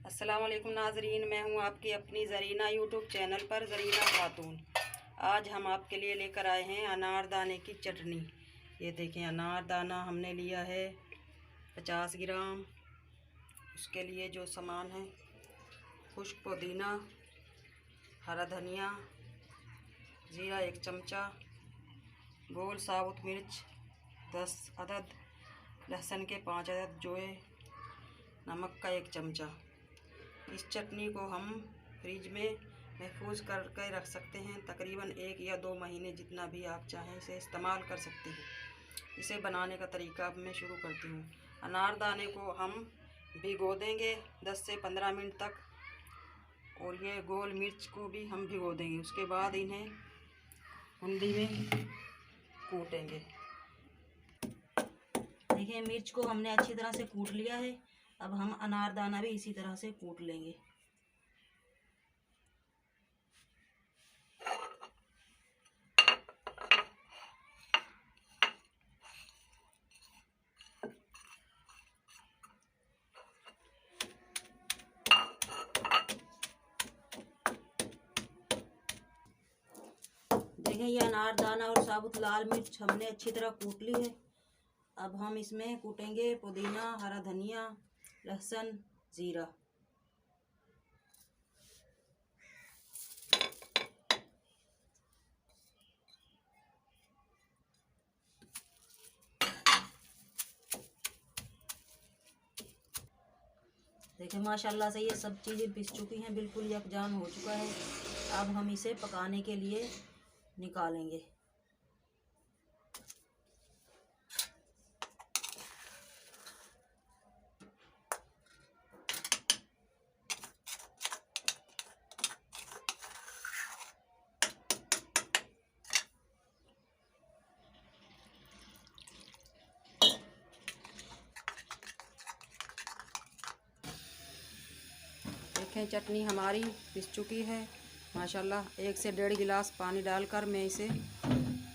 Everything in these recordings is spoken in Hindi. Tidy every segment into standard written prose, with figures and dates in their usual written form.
अस्सलाम वालेकुम नाजरीन, मैं हूं आपकी अपनी ज़रीना यूट्यूब चैनल पर ज़रीना खातून। आज हम आपके लिए लेकर आए हैं अनारदाने की चटनी। ये देखें, अनारदाना हमने लिया है 50 ग्राम। उसके लिए जो सामान है, खुश्क पुदीना, हरा धनिया, ज़ीरा 1 चमचा, गोल साबुत मिर्च 10 अदद, लहसुन के 5 अदद जोए, नमक का 1 चमचा। इस चटनी को हम फ्रिज में महफूज करके रख सकते हैं। तकरीबन 1 या 2 महीने जितना भी आप चाहें इसे इस्तेमाल कर सकते हैं। इसे बनाने का तरीका अब मैं शुरू करती हूँ। अनारदाने को हम भिगो देंगे 10 से 15 मिनट तक, और ये गोल मिर्च को भी हम भिगो देंगे। उसके बाद इन्हें खुंदी में कूटेंगे। देखिए, मिर्च को हमने अच्छी तरह से कूट लिया है। अब हम अनारदाना भी इसी तरह से कूट लेंगे। देखिए, ये अनारदाना और साबुत लाल मिर्च हमने अच्छी तरह कूट ली है। अब हम इसमें कूटेंगे पुदीना, हरा धनिया, लहसुन, ज़ीरा। देखिए, माशाल्लाह से ये सब चीज़ें पिस चुकी हैं, बिल्कुल यकजान हो चुका है। अब हम इसे पकाने के लिए निकालेंगे। देखें, चटनी हमारी पिस चुकी है माशाल्लाह। 1 से 1.5 गिलास पानी डालकर मैं इसे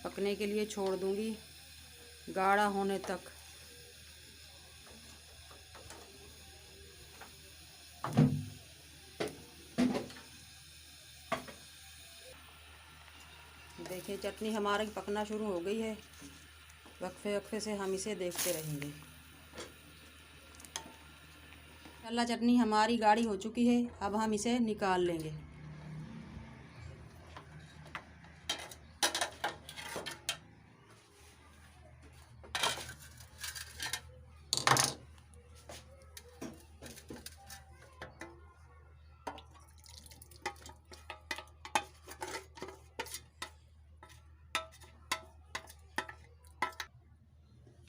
पकने के लिए छोड़ दूंगी, गाढ़ा होने तक। देखिए, चटनी हमारी पकना शुरू हो गई है। वक्फे वक्फे से हम इसे देखते रहेंगे। माशाल्लाह, चटनी हमारी गाढ़ी हो चुकी है। अब हम इसे निकाल लेंगे।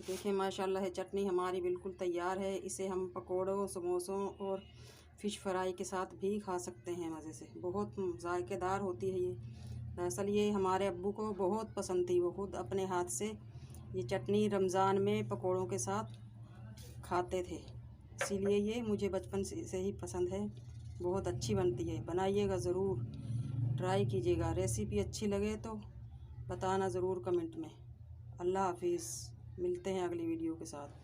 देखिए, माशाल्लाह चटनी हमारी बिल्कुल तैयार है। इसे हम पकोड़ों, समोसों और फ़िश फ्राई के साथ भी खा सकते हैं मज़े से। बहुत जायकेदार होती है ये। दरअसल ये हमारे अब्बू को बहुत पसंद थी। वो खुद अपने हाथ से ये चटनी रमज़ान में पकोड़ों के साथ खाते थे, इसीलिए ये मुझे बचपन से ही पसंद है। बहुत अच्छी बनती है, बनाइएगा ज़रूर, ट्राई कीजिएगा। रेसिपी अच्छी लगे तो बताना ज़रूर कमेंट में। अल्लाह हाफिज़, मिलते हैं अगली वीडियो के साथ।